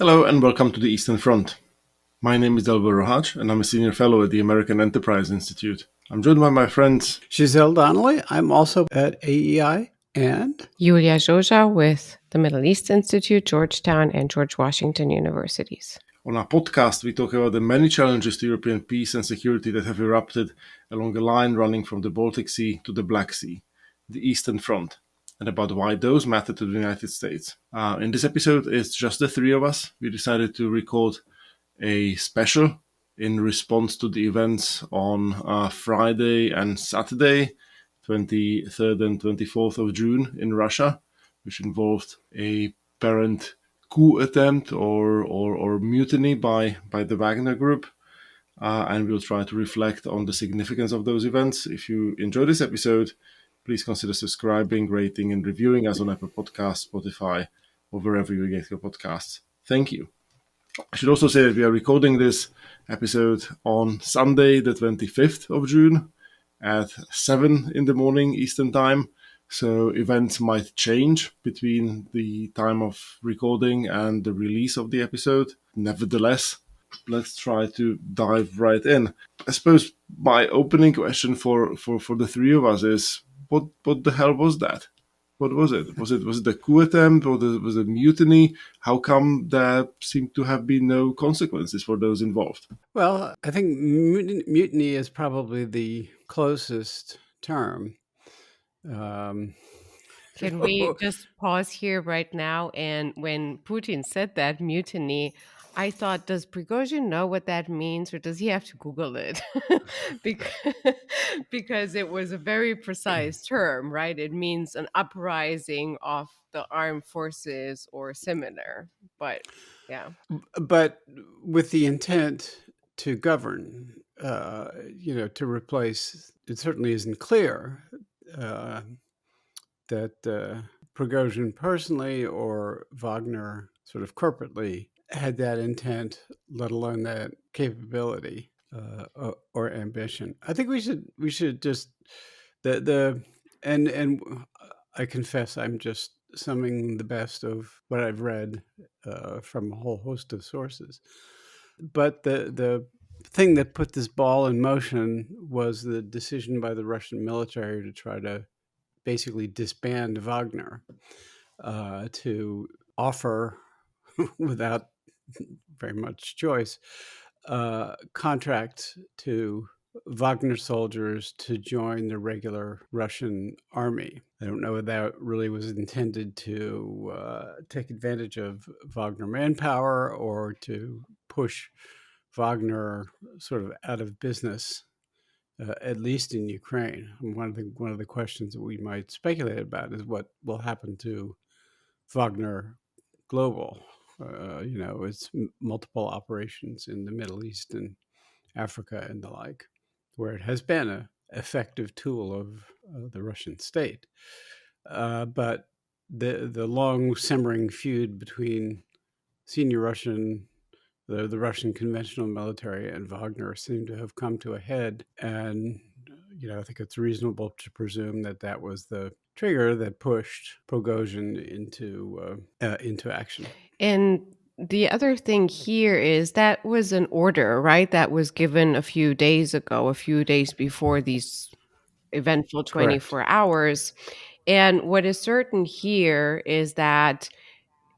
Hello and welcome to the Eastern Front. My name is Delbo Rohaj and I'm a senior fellow at the American Enterprise Institute. I'm joined by my friends Giselle Donnelly. I'm also at AEI. And Julia Joja with the Middle East Institute, Georgetown, and George Washington Universities. On our podcast, we talk about the many challenges to European peace and security that have erupted along a line running from the Baltic Sea to the Black Sea, the Eastern Front, and about why those matter to the United States. In this episode, it's just the three of us. We decided to record a special in response to the events on Friday and Saturday, 23rd and 24th of June in Russia, which involved a apparent coup attempt or mutiny by the Wagner Group. And we'll try to reflect on the significance of those events. If you enjoy this episode, please consider subscribing, rating, and reviewing us on Apple Podcasts, Spotify, or wherever you get your podcasts. Thank you. I should also say that we are recording this episode on Sunday, the 25th of June at 7 in the morning Eastern Time. So events might change between the time of recording and the release of the episode. Nevertheless, let's try to dive right in. I suppose my opening question for the three of us is, what the hell was that? What was it? Was it a coup attempt or was it mutiny? How come there seemed to have been no consequences for those involved? well, I think mutiny is probably the closest term. Can we just pause here right now? And when Putin said that mutiny, I thought, does Prigozhin know what that means, or does he have to Google it? because, because it was a very precise term, right? It means an uprising of the armed forces or similar. But yeah. But with the intent to govern, to replace, it certainly isn't clear that Prigozhin personally or Wagner sort of corporately had that intent, let alone that capability or ambition. I think we should just and I confess I'm just summing the best of what I've read from a whole host of sources. But the thing that put this ball in motion was the decision by the Russian military to try to basically disband Wagner, to offer, without very much choice, contracts to Wagner soldiers to join the regular Russian army. I don't know if that really was intended to take advantage of Wagner manpower or to push Wagner sort of out of business, at least in Ukraine. And one of the questions that we might speculate about is what will happen to Wagner Global. It's multiple operations in the Middle East and Africa and the like, where it has been an effective tool of the Russian state. But the long simmering feud between senior Russian, the Russian conventional military, and Wagner seemed to have come to a head. And I think it's reasonable to presume that that was the trigger that pushed Prigozhin into action. And the other thing here is that was an order, right? That was given a few days ago, a few days before these eventful 24 hours. And what is certain here is that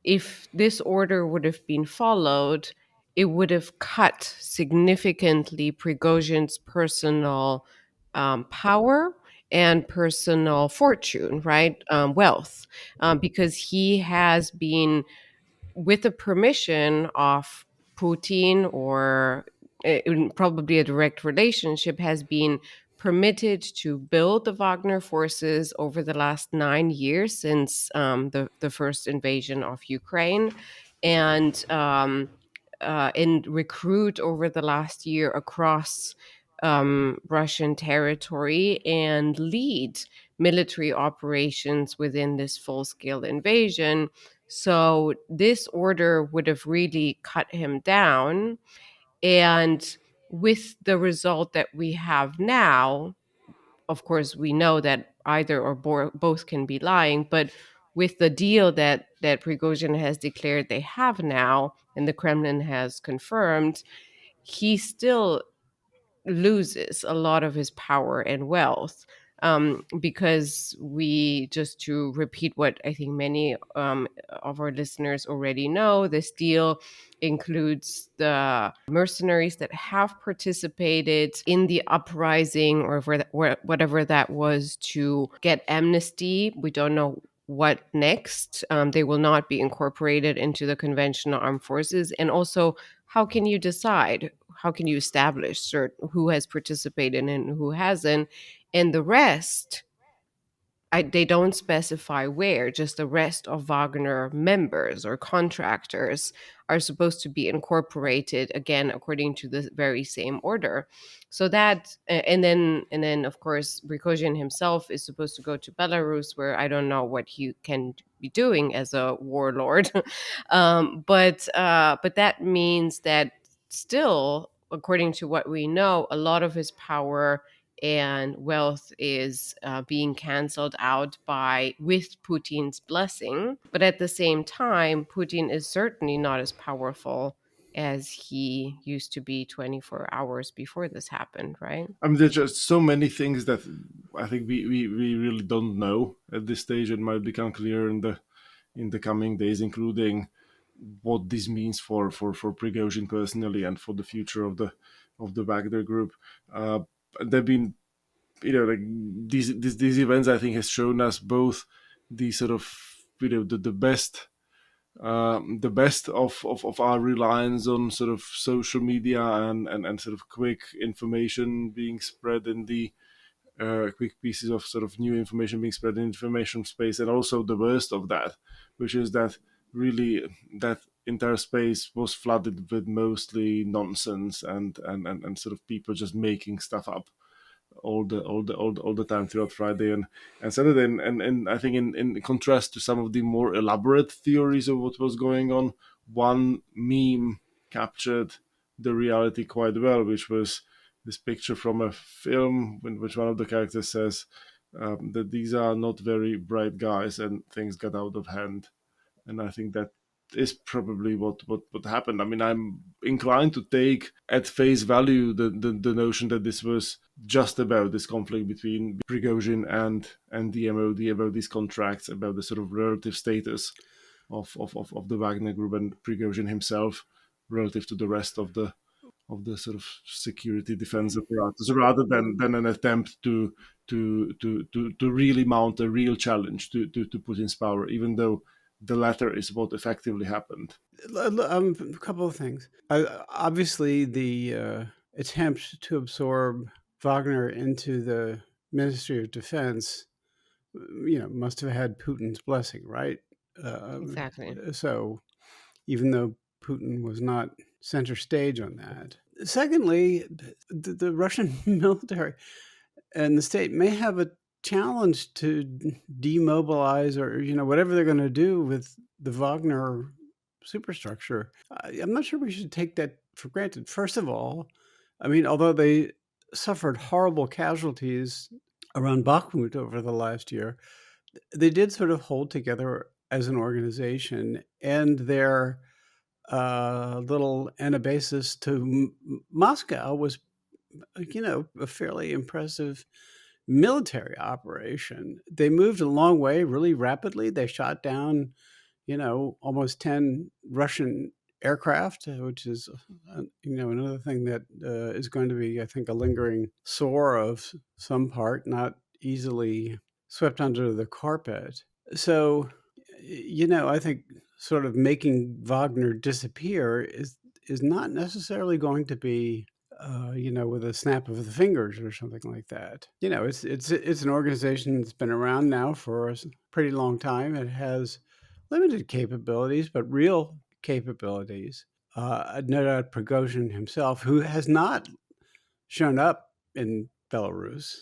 if this order would have been followed, it would have cut significantly Prigozhin's personal power and personal fortune, right? Wealth, because he has been, with the permission of Putin, or probably a direct relationship, has been permitted to build the Wagner forces over the last 9 years since the first invasion of Ukraine, and recruit over the last year across Russian territory and lead military operations within this full-scale invasion. So this order would have really cut him down. And with the result that we have now, of course, we know that either or both can be lying, but with the deal that Prigozhin has declared they have now, and the Kremlin has confirmed, he still loses a lot of his power and wealth. Because we, just to repeat what I think many of our listeners already know, this deal includes the mercenaries that have participated in the uprising, or whatever that was, to get amnesty. We don't know what next. They will not be incorporated into the conventional armed forces. And also, how can you decide? How can you establish who has participated and who hasn't? And the rest, they don't specify where, just the rest of Wagner members or contractors are supposed to be incorporated again according to the very same order. So that, and then of course Prigozhin himself is supposed to go to Belarus, where I don't know what he can be doing as a warlord. But that means that still, according to what we know, a lot of his power and wealth is being canceled out with Putin's blessing. But at the same time, Putin is certainly not as powerful as he used to be 24 hours before this happened, right? I mean, there's just so many things that I think we really don't know at this stage. It might become clear in the coming days, including what this means for Prigozhin personally and for the future of the Wagner group. There've been, like these events, I think, has shown us both the sort of, the best, the best of our reliance on sort of social media and sort of quick information being spread in the quick pieces of sort of new information being spread in information space, and also the worst of that, which is that really that entire space was flooded with mostly nonsense and sort of people just making stuff up all the time throughout Friday and Saturday, and I think in contrast to some of the more elaborate theories of what was going on, one meme captured the reality quite well, which was this picture from a film in which one of the characters says that these are not very bright guys and things got out of hand. And I think that is probably what happened. I mean, I'm inclined to take at face value the notion that this was just about this conflict between Prigozhin and the MOD, about these contracts, about the sort of relative status of the Wagner group and Prigozhin himself relative to the rest of the sort of security defense apparatus, rather than an attempt to really mount a real challenge to Putin's power, even though the latter is what effectively happened. A couple of things. Obviously, the attempt to absorb Wagner into the Ministry of Defense, must have had Putin's blessing, right? Exactly. So, even though Putin was not center stage on that. Secondly, the Russian military and the state may have a challenge to demobilize, or whatever they're going to do with the Wagner superstructure. I'm not sure we should take that for granted. First of all, I mean, although they suffered horrible casualties around Bakhmut over the last year, they did sort of hold together as an organization, and their little anabasis to Moscow was, a fairly impressive military operation. They moved a long way really rapidly. They shot down, almost 10 Russian aircraft, which is, another thing that is going to be, I think, a lingering sore of some part, not easily swept under the carpet. So, I think sort of making Wagner disappear is not necessarily going to be with a snap of the fingers or something like that. It's an organization that's been around now for a pretty long time. It has limited capabilities, but real capabilities. No doubt Prigozhin himself, who has not shown up in Belarus,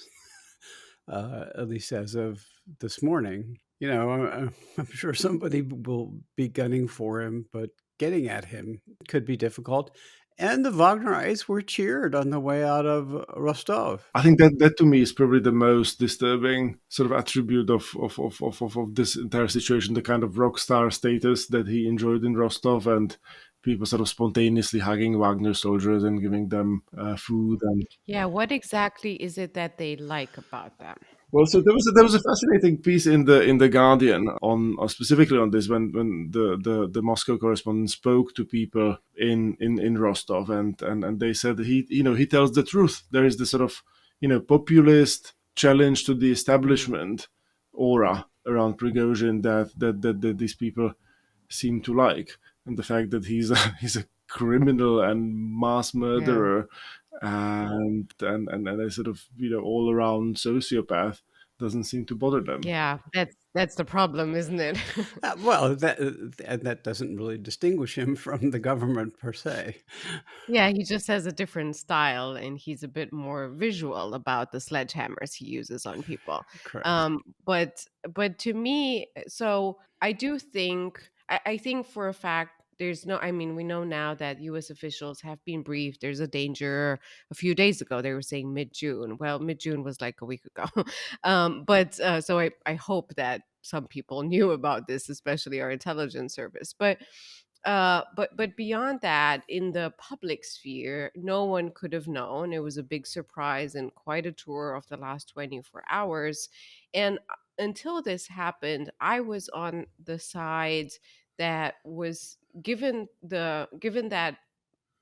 at least as of this morning. I'm sure somebody will be gunning for him, but getting at him could be difficult. And the Wagnerites were cheered on the way out of Rostov. I think that to me is probably the most disturbing sort of attribute of this entire situation, the kind of rock star status that he enjoyed in Rostov, and people sort of spontaneously hugging Wagner soldiers and giving them food. And Yeah, what exactly is it that they like about them? well, so there was a fascinating piece in the Guardian on specifically on this when the Moscow correspondent spoke to people in Rostov, and they said that he tells the truth. There is this sort of populist challenge to the Mm, establishment aura around Prigozhin that these people seem to like, and the fact that he's a criminal and mass yeah. murderer and a sort of all around sociopath doesn't seem to bother them. Yeah, that's the problem, isn't it? Well, that doesn't really distinguish him from the government per se. Yeah, he just has a different style and he's a bit more visual about the sledgehammers he uses on people. Correct. But to me, so I think for a fact there's no I mean, we know now that US officials have been briefed. There's a danger. A few days ago they were saying mid-June. Well, mid-June was like a week ago. But so I hope that some people knew about this, especially our intelligence service. But beyond that, in the public sphere, no one could have known. It was a big surprise and quite a tour of the last 24 hours. And until this happened, I was on the side that was given that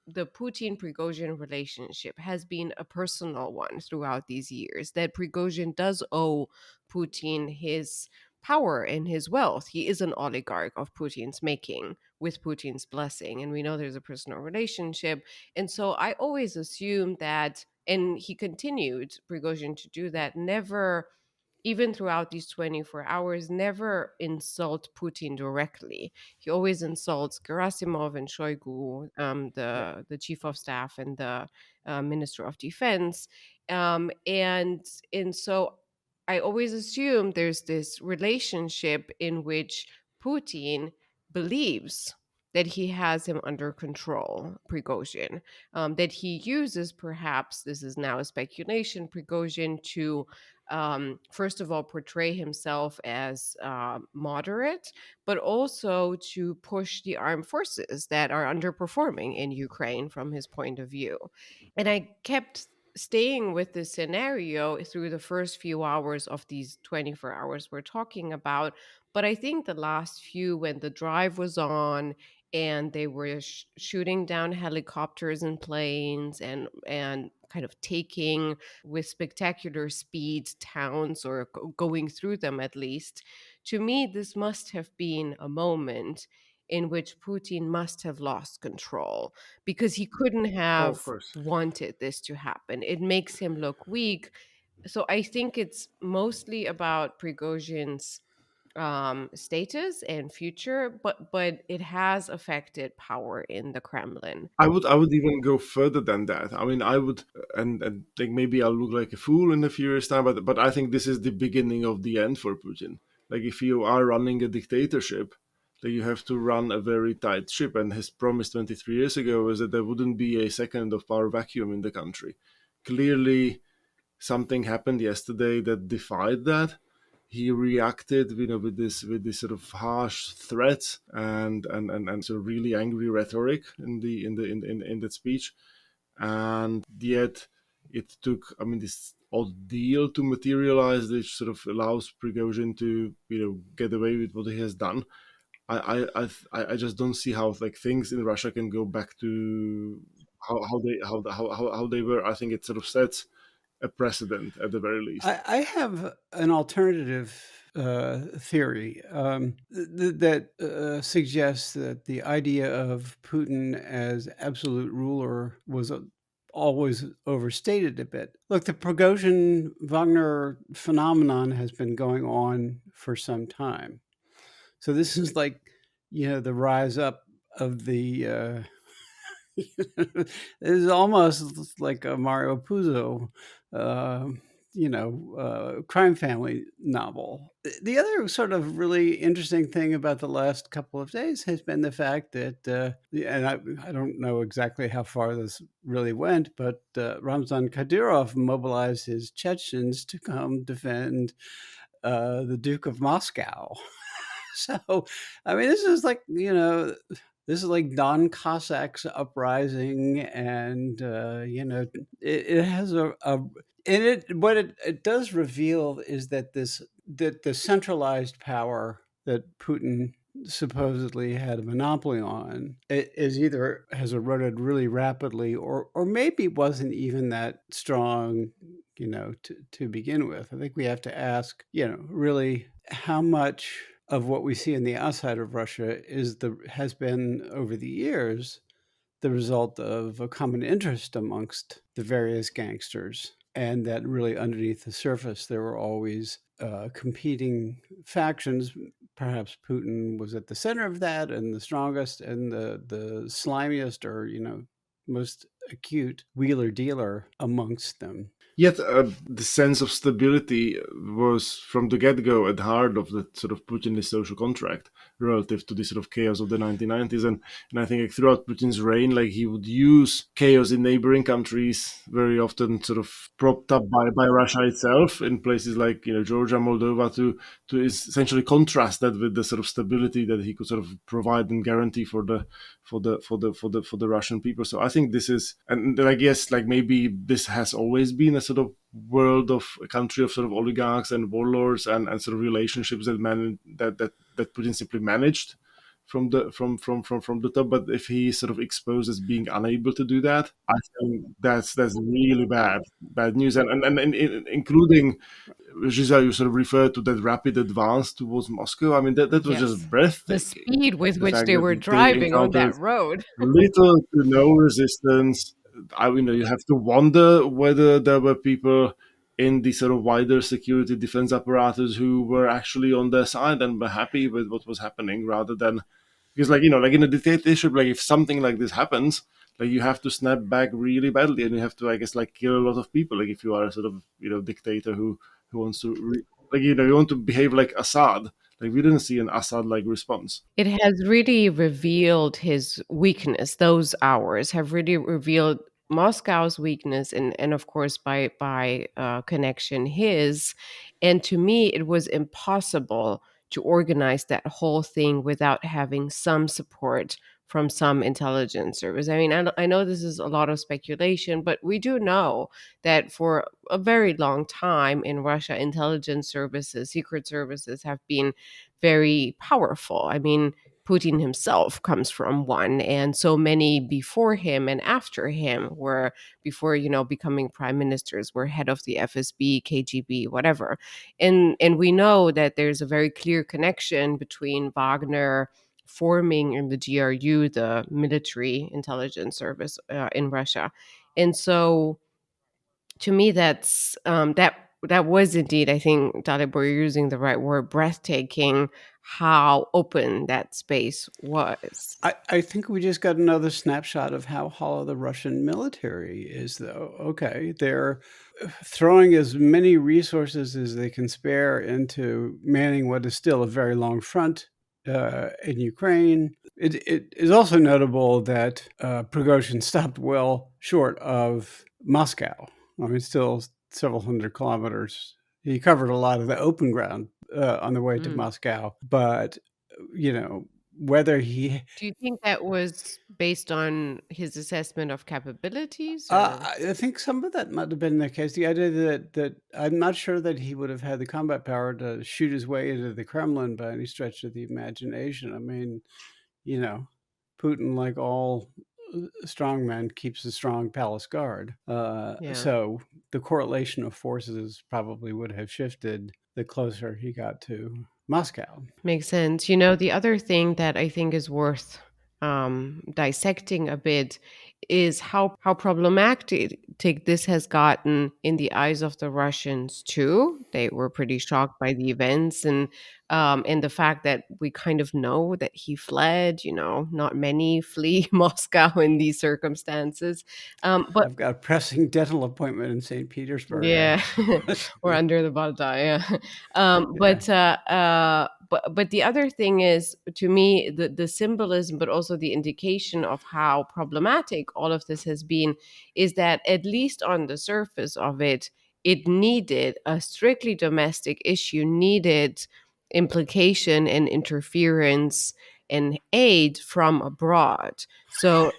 the Putin Prigozhin relationship has been a personal one throughout these years, that Prigozhin does owe Putin his power and his wealth. He is an oligarch of Putin's making with Putin's blessing. And we know there's a personal relationship. And so I always assumed that, and he continued, Prigozhin, to do that, never even throughout these 24 hours, never insult Putin directly. He always insults Gerasimov and Shoigu, Yeah. the chief of staff and the minister of defense. And so I always assume there's this relationship in which Putin believes that he has him under control, Prigozhin, that he uses, perhaps, this is now a speculation, Prigozhin to first of all, portray himself as moderate, but also to push the armed forces that are underperforming in Ukraine from his point of view. And I kept staying with this scenario through the first few hours of these 24 hours we're talking about. But I think the last few, when the drive was on and they were shooting down helicopters and planes and kind of taking with spectacular speed towns or going through them at least, to me this must have been a moment in which Putin must have lost control because he couldn't Oh, of have course. wanted this to happen. It makes him look weak. So I think it's mostly about Prigozhin's status and future, but it has affected power in the Kremlin. I would even go further than that. I mean, I would, and think maybe I'll look like a fool in a few years' time, but I think this is the beginning of the end for Putin. Like, if you are running a dictatorship, then you have to run a very tight ship. And his promise 23 years ago was that there wouldn't be a second of power vacuum in the country. Clearly, something happened yesterday that defied that. He reacted, with this sort of harsh threats and sort of really angry rhetoric in that speech, and yet it took, I mean, this odd deal to materialize, which sort of allows Prigozhin to get away with what he has done. I just don't see how like things in Russia can go back to how they were. I think it sort of sets a precedent at the very least. I have an alternative theory that suggests that the idea of Putin as absolute ruler was always overstated a bit. Look, the Prigozhin Wagner phenomenon has been going on for some time. So this is like, the rise up of the. It's almost like a Mario Puzo, crime family novel. The other sort of really interesting thing about the last couple of days has been the fact that, and I don't know exactly how far this really went, but Ramzan Kadyrov mobilized his Chechens to come defend the Duke of Moscow. So, I mean, this is like, this is like Don Cossack's uprising, and it has and what it does reveal is that the centralized power that Putin supposedly had a monopoly on it is either has eroded really rapidly, or maybe wasn't even that strong, to begin with. I think we have to ask, really how much of what we see on the outside of Russia has been over the years the result of a common interest amongst the various gangsters, and that really underneath the surface there were always competing factions. Perhaps Putin was at the center of that, and the strongest and the slimiest, or most acute wheeler dealer amongst them. Yet the sense of stability was from the get-go at the heart of the sort of Putinist social contract relative to the sort of chaos of the 1990s. And I think like, throughout Putin's reign, like he would use chaos in neighboring countries, very often sort of propped up by Russia itself, in places like Georgia, Moldova, to essentially contrast that with the sort of stability that he could sort of provide and guarantee for the Russian people. So I think this is, and I guess like maybe this has always been a sort of world of a country of sort of oligarchs and warlords and sort of relationships that Putin simply managed from the top. But if he is sort of exposed as being unable to do that, I think that's really bad news, and including, Giselle, you sort of referred to that rapid advance towards Moscow. I mean, that was Yes. just breathtaking. The speed with The which fact they that were they driving on that encountered road. little to no resistance. You have to wonder whether there were people in the sort of wider security defense apparatus who were actually on their side and were happy with what was happening, rather than, because like like in a dictatorship, like if something like this happens, like you have to snap back really badly, and you have to, I guess, like kill a lot of people. Like if you are a sort of dictator who wants to you want to behave like Assad. Like we didn't see an Assad-like response. It has really revealed his weakness. Those hours have really revealed Moscow's weakness, and of course by connection his. And to me, it was impossible to organize that whole thing without having some support from some intelligence service. I mean, I know this is a lot of speculation, but we do know that for a very long time in Russia, intelligence services, secret services have been very powerful. I mean, Putin himself comes from one, and so many before him and after him were, before becoming prime ministers, were head of the FSB, KGB, whatever. And we know that there's a very clear connection between Wagner forming in the GRU, the military intelligence service in Russia. And so to me, that was indeed, I think, Dalibor, you're using the right word, breathtaking, how open that space was. I think we just got another snapshot of how hollow the Russian military is, though. Okay, they're throwing as many resources as they can spare into manning what is still a very long front in Ukraine. It is also notable that Prigozhin stopped well short of Moscow. I mean, still several hundred kilometers. He covered a lot of the open ground on the way to Moscow, but whether he... Do you think that was based on his assessment of capabilities? I think some of that might have been the case. The idea that I'm not sure that he would have had the combat power to shoot his way into the Kremlin by any stretch of the imagination. I mean, Putin, like all strongmen, keeps a strong palace guard. So the correlation of forces probably would have shifted the closer he got to Moscow. Makes sense. The other thing that I think is worth dissecting a bit is how problematic this has gotten in the eyes of the Russians too. They were pretty shocked by the events, and and the fact that we kind of know that he fled. Not many flee Moscow in these circumstances. But I've got a pressing dental appointment in St. Petersburg. yeah, or under the Balta, yeah. Yeah. But the other thing is, to me, the symbolism, but also the indication of how problematic all of this has been, is that at least on the surface of it, it needed a strictly domestic issue, needed implication and interference and aid from abroad. So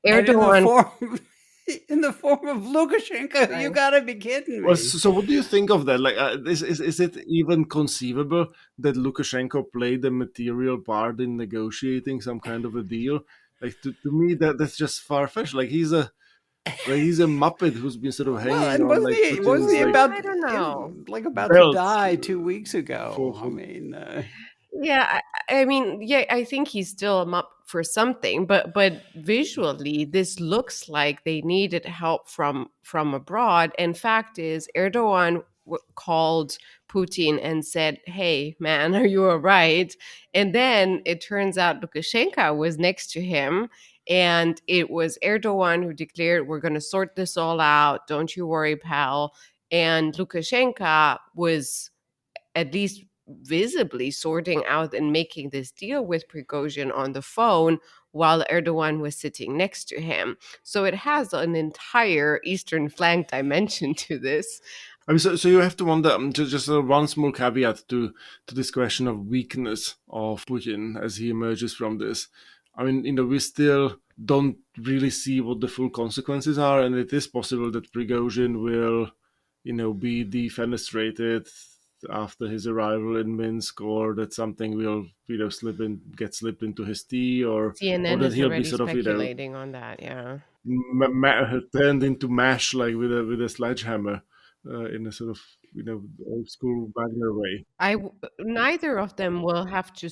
And in the Erdogan, form in the form of Lukashenko, you right? gotta be kidding Well, me. so what do you think of that? Like, is it even conceivable that Lukashenko played a material part in negotiating some kind of a deal? Like, to me, that's just far fetched. He's a muppet who's been sort of Well, hanging and on like wasn't Putin's he like I don't know. about to belt die 2 weeks for, ago? I for mean, Yeah, I mean, yeah, I think he's still up for something, but visually, this looks like they needed help from abroad. And fact is, Erdogan called Putin and said, "Hey, man, are you all right?" And then it turns out Lukashenko was next to him, and it was Erdogan who declared, "We're going to sort this all out. Don't you worry, pal." And Lukashenko was at least visibly sorting out and making this deal with Prigozhin on the phone while Erdogan was sitting next to him. So it has an entire eastern flank dimension to this. I mean, so you have to wonder. Just one small caveat to this question of weakness of Putin as he emerges from this. I mean, we still don't really see what the full consequences are, and it is possible that Prigozhin will, be defenestrated after his arrival in Minsk, or that something will, get slipped into his tea, or CNN that is he'll be already sort of, speculating on that, yeah. turned into mash like with a sledgehammer in a sort of old school Wagner way. Neither of them will have to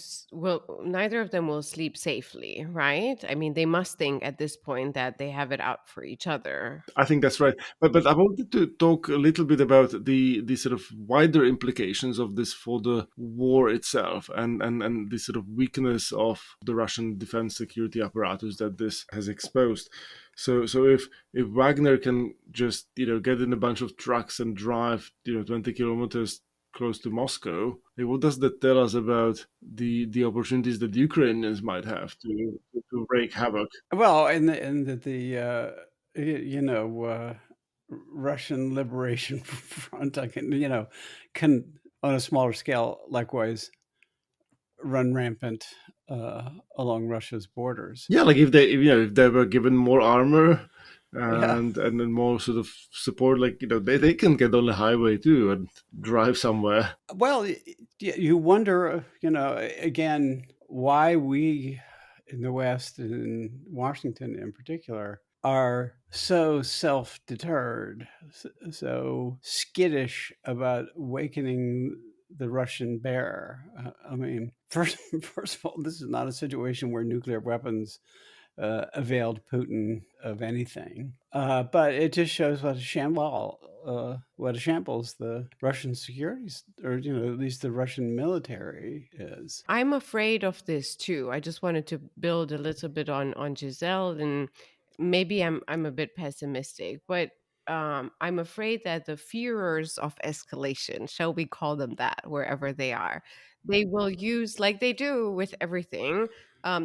neither of them will sleep safely, right? I mean, they must think at this point that they have it out for each other. I think that's right. But I wanted to talk a little bit about the sort of wider implications of this for the war itself, and the sort of weakness of the Russian defense security apparatus that this has exposed. So if Wagner can just get in a bunch of trucks and drive 20 kilometers close to Moscow, what does that tell us about the opportunities that the Ukrainians might have to wreak havoc? well, and that Russian Liberation Front, can on a smaller scale, likewise run rampant along Russia's borders. Yeah, like if they were given more armor Yeah. and then more sort of support, like they can get on the highway too and drive somewhere. Well, you wonder, again, why we in the West and in Washington in particular are so self-deterred, so skittish about awakening the Russian bear. I mean, first of all, this is not a situation where nuclear weapons availed Putin of anything. But it just shows what a shambles the Russian securities, or at least the Russian military is. I'm afraid of this too. I just wanted to build a little bit on Giselle, and maybe I'm a bit pessimistic, but I'm afraid that the fearers of escalation, shall we call them that, wherever they are, they will use, like they do with everything,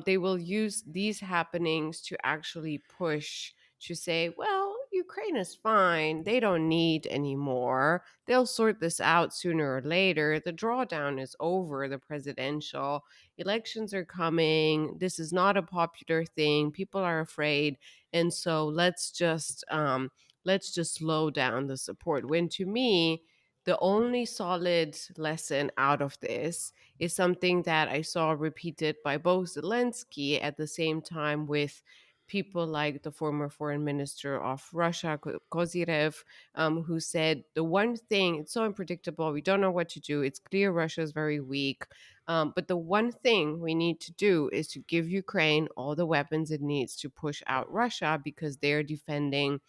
they will use these happenings to actually push to say, well, Ukraine is fine. They don't need any more. They'll sort this out sooner or later. The drawdown is over. The presidential elections are coming. This is not a popular thing. People are afraid, and so let's just slow down the support. When to me, the only solid lesson out of this is something that I saw repeated by both Zelensky at the same time with people like the former foreign minister of Russia, Kozyrev, who said the one thing, it's so unpredictable, we don't know what to do. It's clear Russia is very weak. But the one thing we need to do is to give Ukraine all the weapons it needs to push out Russia, because they're defending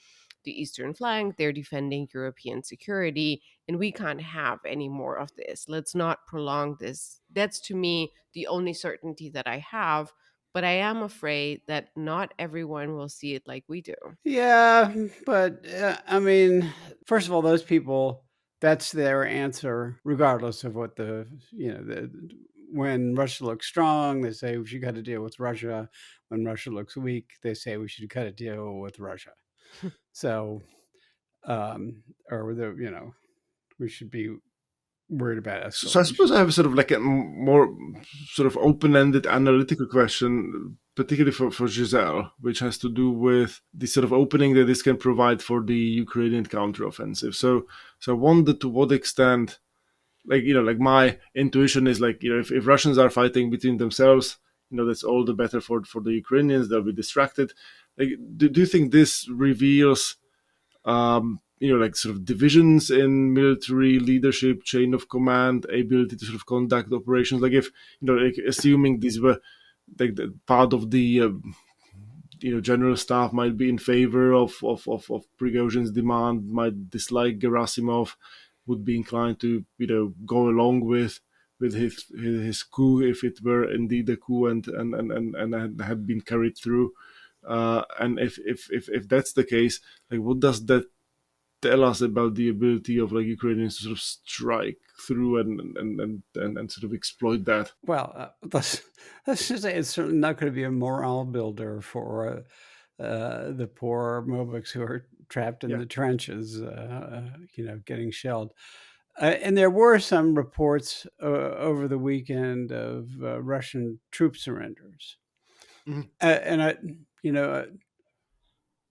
the eastern flank, they're defending European security, and we can't have any more of this. Let's not prolong this. That's to me the only certainty that I have, but I am afraid that not everyone will see it like we do. Yeah, but I mean, first of all, those people, that's their answer, regardless of what when Russia looks strong, they say we should cut a deal with Russia. When Russia looks weak, they say we should cut a deal with Russia. So, or we should be worried about So I escalation. suppose I have sort of like a more sort of open-ended analytical question, particularly for Giselle, which has to do with the sort of opening that this can provide for the Ukrainian counteroffensive. So I wonder to what extent, like my intuition is like, if Russians are fighting between themselves, that's all the better for the Ukrainians. They'll be distracted. Like, do you think this reveals like sort of divisions in military leadership, chain of command, ability to sort of conduct operations? Like if, like assuming these were like the part of the, general staff might be in favor of Prigozhin's demand, might dislike Gerasimov, would be inclined to, go along with his coup if it were indeed a coup and had been carried through. And if that's the case, like what does that tell us about the ability of like Ukrainians to sort of strike through and sort of exploit that? Well, let's just say it's certainly not going to be a morale builder for the poor Mobics who are trapped in Yeah. the trenches, getting shelled. And there were some reports over the weekend of Russian troop surrenders, and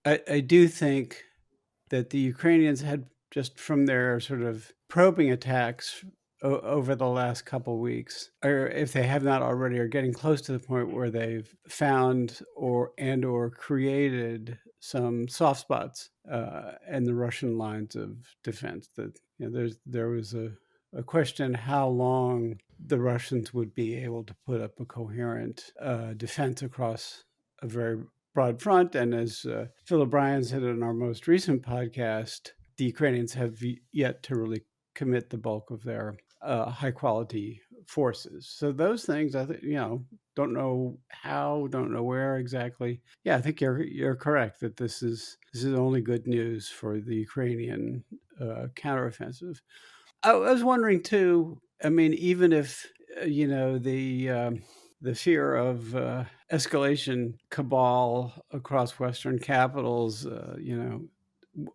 I do think that the Ukrainians had, just from their sort of probing attacks over the last couple weeks, or if they have not already, are getting close to the point where they've found or created some soft spots in the Russian lines of defense. That there was a question how long the Russians would be able to put up a coherent defense across a very broad front. And as Phil O'Brien said in our most recent podcast, the Ukrainians have yet to really commit the bulk of their high quality forces. So those things, I think, don't know how, don't know where exactly. Yeah, I think you're correct that this is only good news for the Ukrainian counteroffensive. I was wondering too. I mean, even if the fear of escalation cabal across Western capitals,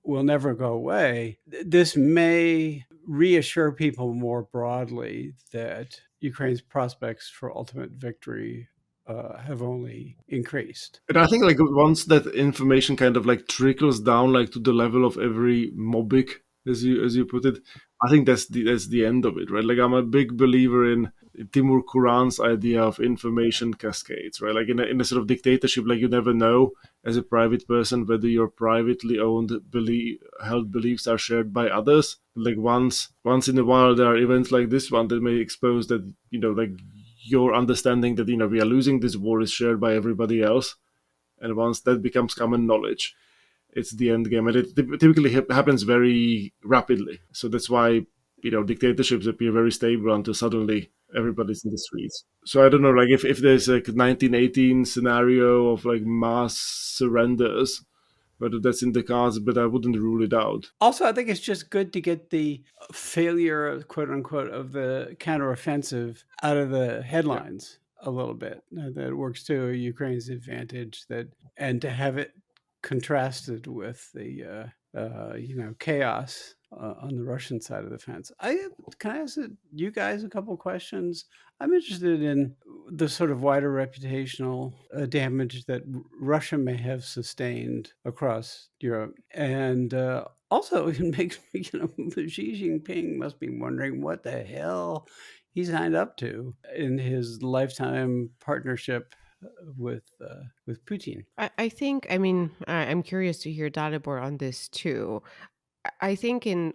will never go away. This may reassure people more broadly that Ukraine's prospects for ultimate victory have only increased. And I think like once that information kind of like trickles down like to the level of every mobic, as you put it, I think that's the end of it, right? Like I'm a big believer in Timur Kuran's idea of information cascades, right? Like in a sort of dictatorship, like you never know as a private person whether your privately owned held beliefs are shared by others. Like once in a while there are events like this one that may expose that, like your understanding that, we are losing this war is shared by everybody else. And once that becomes common knowledge, it's the end game. And it typically happens very rapidly. So that's why, dictatorships appear very stable until suddenly everybody's in the streets. So I don't know, like if there's a 1918 scenario of like mass surrenders, whether that's in the cards, but I wouldn't rule it out. Also, I think it's just good to get the failure, quote unquote, of the counteroffensive out of the Yeah. headlines a little bit. That works to Ukraine's advantage. And to have it contrasted with the chaos on the Russian side of the fence. Can I ask you guys a couple questions? I'm interested in the sort of wider reputational damage that Russia may have sustained across Europe, and also it makes me, Xi Jinping must be wondering what the hell he signed up to in his lifetime partnership with Putin. I think, I'm curious to hear Dalibor on this too. I think in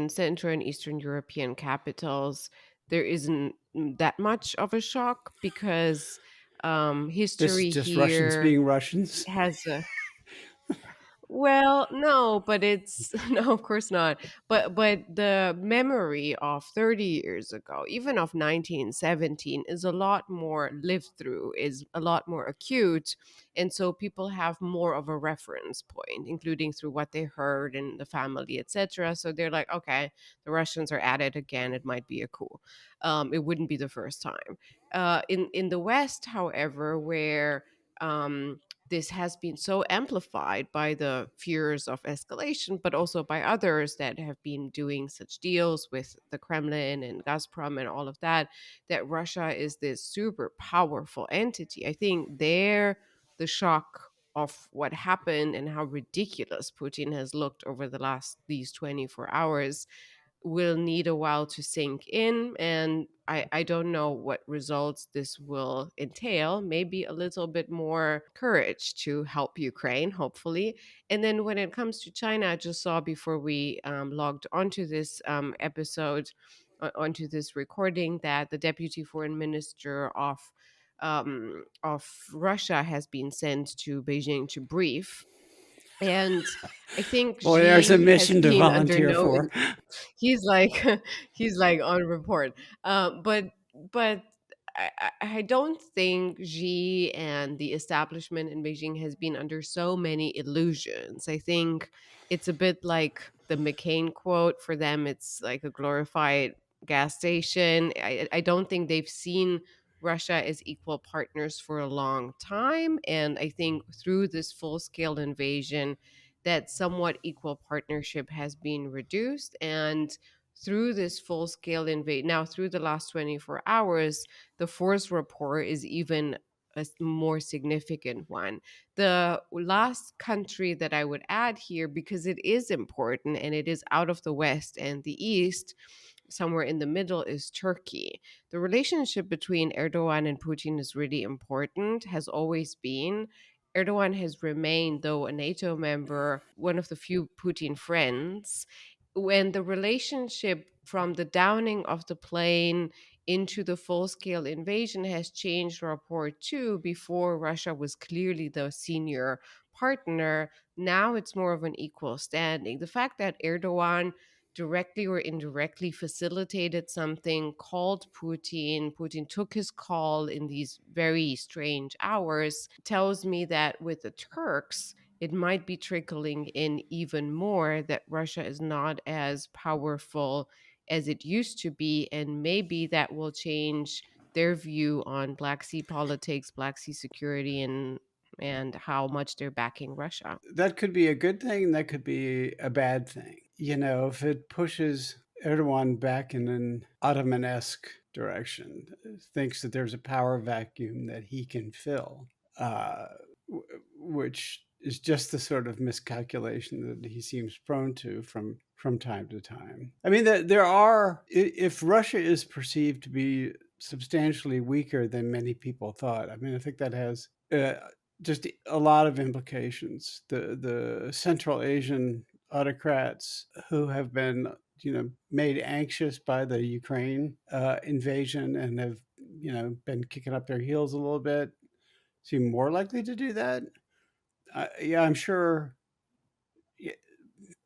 Central and Eastern European capitals, there isn't that much of a shock because This is history just Russians here being Russians. has a Well, no, but it's no, of course not. But the memory of 30 years ago, even of 1917, is a lot more lived through, is a lot more acute, and so people have more of a reference point, including through what they heard in the family, etc. So they're like, okay, the Russians are at it again. It might be a coup. It wouldn't be the first time. In the West, however, where this has been so amplified by the fears of escalation, but also by others that have been doing such deals with the Kremlin and Gazprom and all of that, that Russia is this super powerful entity. I think there, the shock of what happened and how ridiculous Putin has looked over the last these 24 hours will need a while to sink in. And I don't know what results this will entail. Maybe a little bit more courage to help Ukraine, hopefully. And then when it comes to China, I just saw before we logged onto this episode, onto this recording, that the deputy foreign minister of Russia has been sent to Beijing to brief. And I think Boy, there's a Xi has mission to been under volunteer no for. he's like he's like on report but I don't think Xi and the establishment in Beijing has been under so many illusions. I think it's a bit like the McCain quote. For them, it's like a glorified gas station. I don't think they've seen Russia as equal partners for a long time, and I think through this full scale invasion, that somewhat equal partnership has been reduced. And through this full scale invasion, now through the last 24 hours, the force report is even a more significant one. The last country that I would add here, because it is important and it is out of the West and the East, somewhere in the middle, is Turkey. The relationship between Erdogan and Putin is really important, has always been. Erdogan has remained, though a NATO member, one of the few Putin friends. When the relationship from the downing of the plane into the full scale invasion has changed rapport too, before Russia was clearly the senior partner, now it's more of an equal standing. The fact that Erdogan directly or indirectly facilitated something, called Putin. Putin took his call in these very strange hours, tells me that with the Turks, it might be trickling in even more, that Russia is not as powerful as it used to be. And maybe that will change their view on Black Sea politics, Black Sea security, and how much they're backing Russia. That could be a good thing. That could be a bad thing. You know, if it pushes Erdogan back in an Ottoman-esque direction, thinks that there's a power vacuum that he can fill, uh, which is just the sort of miscalculation that he seems prone to from time to time. I mean, there are, if Russia is perceived to be substantially weaker than many people thought, I mean, I think that has just a lot of implications. The Central Asian autocrats who have been, made anxious by the Ukraine invasion and have, been kicking up their heels a little bit, seem more likely to do that. Yeah, I'm sure. Yeah,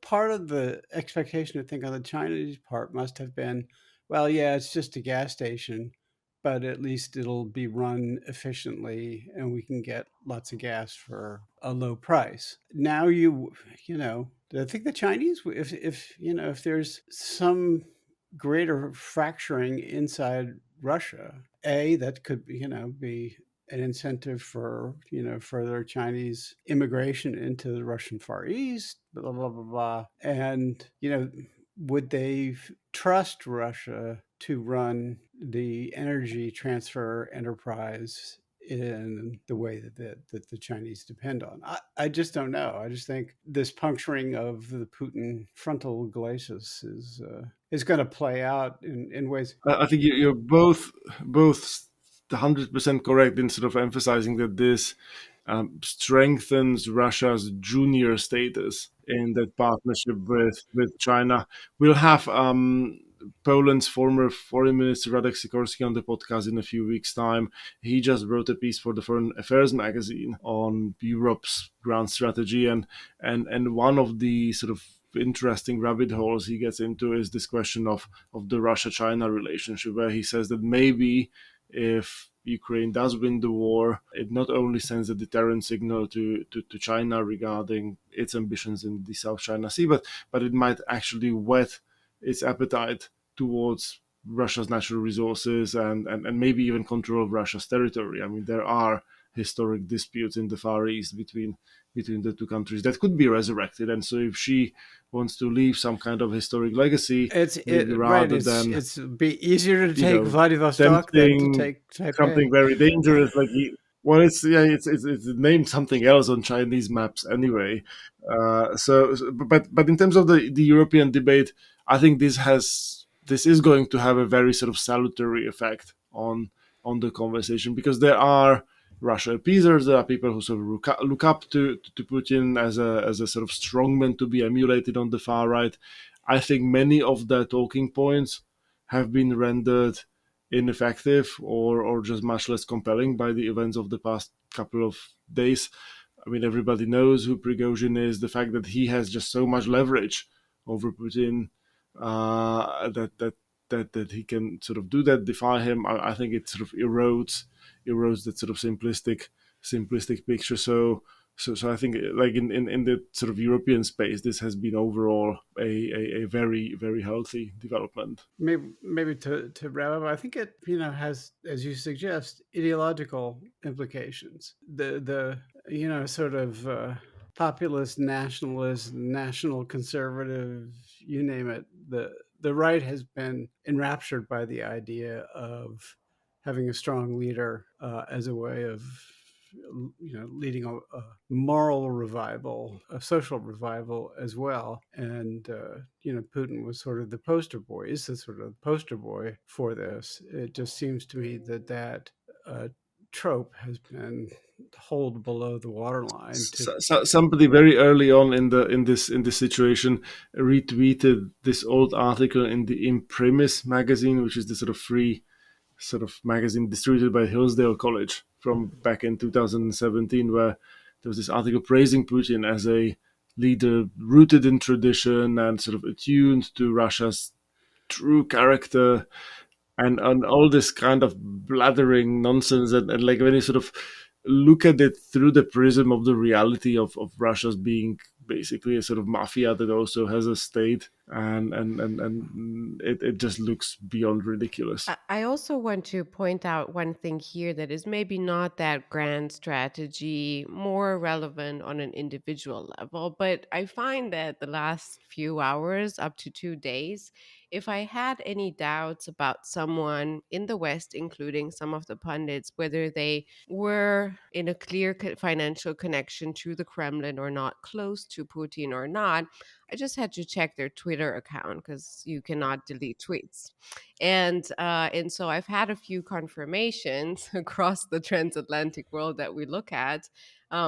part of the expectation, I think, on the Chinese part must have been, well, yeah, it's just a gas station, but at least it'll be run efficiently and we can get lots of gas for a low price. Now I think the Chinese, if there's some greater fracturing inside Russia, that could be an incentive for further Chinese immigration into the Russian Far East, blah blah blah blah. And would they trust Russia to run the energy transfer enterprise in the way that the Chinese depend on? I just don't know. I just think this puncturing of the Putin frontal glacis is going to play out in ways. I think you're both 100% correct in sort of emphasizing that this strengthens Russia's junior status in that partnership with China. We'll have Poland's former foreign minister Radek Sikorski on the podcast in a few weeks' time. He just wrote a piece for the Foreign Affairs magazine on Europe's grand strategy, and one of the sort of interesting rabbit holes he gets into is this question of the Russia-China relationship, where he says that maybe if Ukraine does win the war, it not only sends a deterrent signal to China regarding its ambitions in the South China Sea, but it might actually whet its appetite towards Russia's natural resources and maybe even control of Russia's territory. I mean, there are historic disputes in the Far East between the two countries that could be resurrected. And so if she wants to leave some kind of historic legacy, rather than it's be easier to take Vladivostok than to tempting take Taipei. something very dangerous, like well, it's named something else on Chinese maps anyway. But in terms of the European debate, I think this is going to have a very sort of salutary effect on the conversation, because there are Russia appeasers. There are people who sort of look up to Putin as a sort of strongman to be emulated on the far right. I think many of the talking points have been rendered ineffective or just much less compelling by the events of the past couple of days. I mean, everybody knows who Prigozhin is. The fact that he has just so much leverage over Putin, that he can sort of do that, defy him. I think it sort of erodes that sort of simplistic picture. So I think, like in the sort of European space, this has been overall a very, very healthy development. Maybe to wrap up, I think it has, as you suggest, ideological implications. The sort of populist, nationalist, national conservative, you name it. The right has been enraptured by the idea of having a strong leader as a way of leading a moral revival, a social revival as well. And Putin was sort of the poster boy, is the sort of poster boy for this. It just seems to me that trope has been holed below the waterline. Somebody very early on in this situation retweeted this old article in the Imprimis magazine, which is the sort of free sort of magazine distributed by Hillsdale College from back in 2017, where there was this article praising Putin as a leader rooted in tradition and sort of attuned to Russia's true character, and all this kind of blathering nonsense, and like when you sort of look at it through the prism of the reality of Russia's being basically a sort of mafia that also has a state, and it just looks beyond ridiculous. I also want to point out one thing here that is maybe not that grand strategy, more relevant on an individual level. But I find that the last few hours, up to 2 days, if I had any doubts about someone in the West, including some of the pundits, whether they were in a clear financial connection to the Kremlin or not, close to Putin or not, I just had to check their Twitter account, because you cannot delete tweets. And so I've had a few confirmations across the transatlantic world that we look at,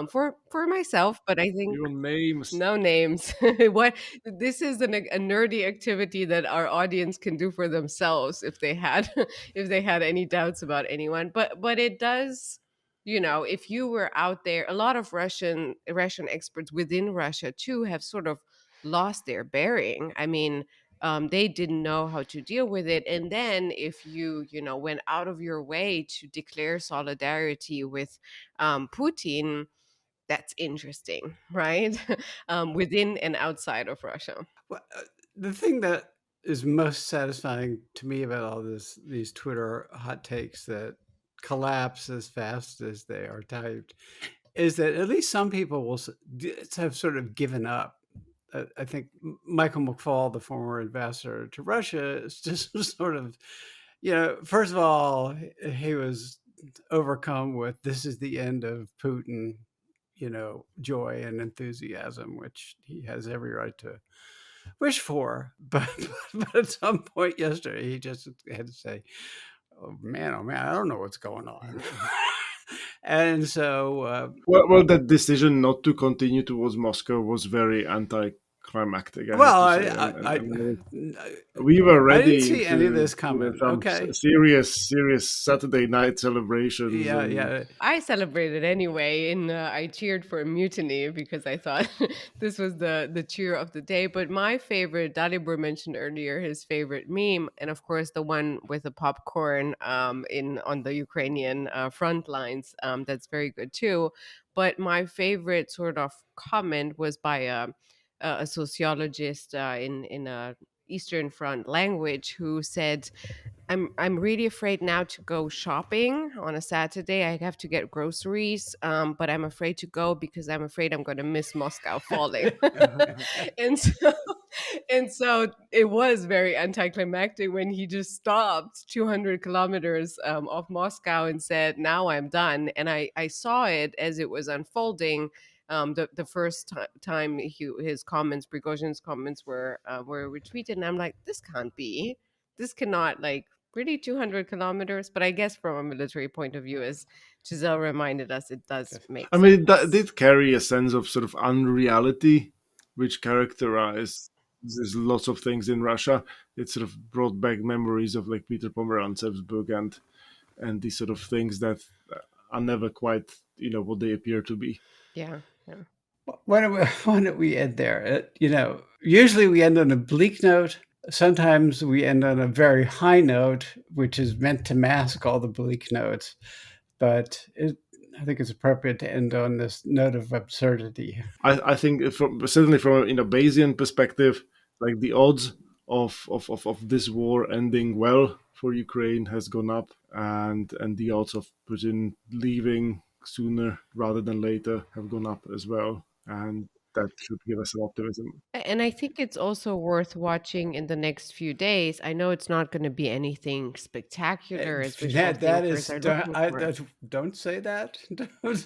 for myself, but I think Your names. no names. What this is a nerdy activity that our audience can do for themselves if they had if they had any doubts about anyone. But it does. If you were out there, a lot of Russian experts within Russia too have sort of lost their bearing. I mean, they didn't know how to deal with it. And then if you went out of your way to declare solidarity with Putin, that's interesting, right? Within and outside of Russia. Well, the thing that is most satisfying to me about all these Twitter hot takes that collapse as fast as they are typed, is that at least some people will have sort of given up. I think Michael McFaul, the former ambassador to Russia, is just sort of, first of all, he was overcome with "this is the end of Putin," joy and enthusiasm, which he has every right to wish for. But at some point yesterday, he just had to say, oh man, I don't know what's going on. And so well, that decision not to continue towards Moscow was very anti climactic, I have Well, to say. I We were I didn't ready see any of to this coming. some Okay. serious Saturday night celebrations. Yeah, And yeah. I celebrated anyway, and I cheered for a mutiny because I thought this was the cheer of the day. But my favorite, Dalibor mentioned earlier his favorite meme, and of course the one with the popcorn in on the Ukrainian front lines. That's very good too. But my favorite sort of comment was by a sociologist in a Eastern Front language who said, I'm really afraid now to go shopping on a Saturday. I have to get groceries, but I'm afraid to go because I'm afraid I'm going to miss Moscow falling. and so and so it was very anticlimactic when he just stopped 200 kilometers off Moscow and said, "Now I'm done." And I saw it as it was unfolding. The first time his comments, Prigozhin's comments were retweeted, and I'm like, this can't be. This cannot really 200 kilometers. But I guess from a military point of view, as Giselle reminded us, it does make I sense. mean, that did carry a sense of sort of unreality, which characterized there's lots of things in Russia. It sort of brought back memories of like Peter Pomerantsev's book and these sort of things that are never quite what they appear to be. Yeah, yeah. Why don't we end there? Usually we end on a bleak note. Sometimes we end on a very high note, which is meant to mask all the bleak notes. But I think it's appropriate to end on this note of absurdity. I think certainly from a Bayesian perspective, like the odds of this war ending well for Ukraine has gone up, and the odds of Putin leaving sooner rather than later have gone up as well, and that should give us some optimism. And I think it's also worth watching in the next few days. I know it's not going to be anything spectacular as wishful That thinkers is, are looking for. don't say that.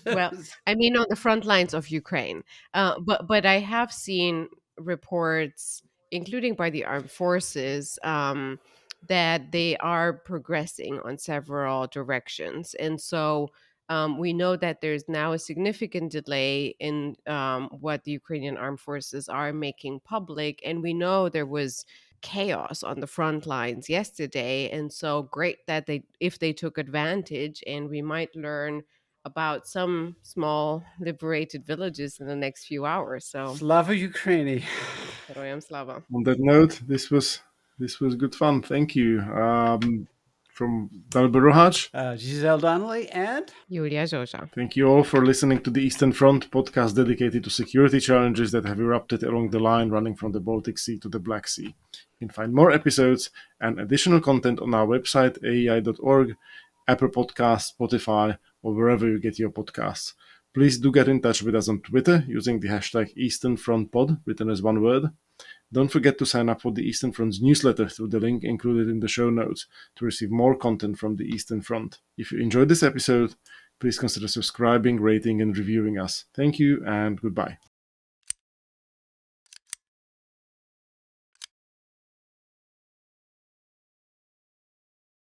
Well, I mean, on the front lines of Ukraine, but I have seen reports, including by the armed forces, that they are progressing on several directions, and so we know that there's now a significant delay in what the Ukrainian armed forces are making public, and we know there was chaos on the front lines yesterday, and so great that if they took advantage, and we might learn about some small liberated villages in the next few hours. So, Slava Ukraini. Heroyam Slava. On that note, this was good fun. Thank you. From Dalibor Rohac. Giselle Donnelly and Julia Zsoza. Thank you all for listening to the Eastern Front podcast dedicated to security challenges that have erupted along the line running from the Baltic Sea to the Black Sea. You can find more episodes and additional content on our website, aei.org, Apple Podcasts, Spotify, or wherever you get your podcasts. Please do get in touch with us on Twitter using the hashtag EasternFrontPod, written as one word. Don't forget to sign up for the Eastern Front's newsletter through the link included in the show notes to receive more content from the Eastern Front. If you enjoyed this episode, please consider subscribing, rating, and reviewing us. Thank you, and goodbye.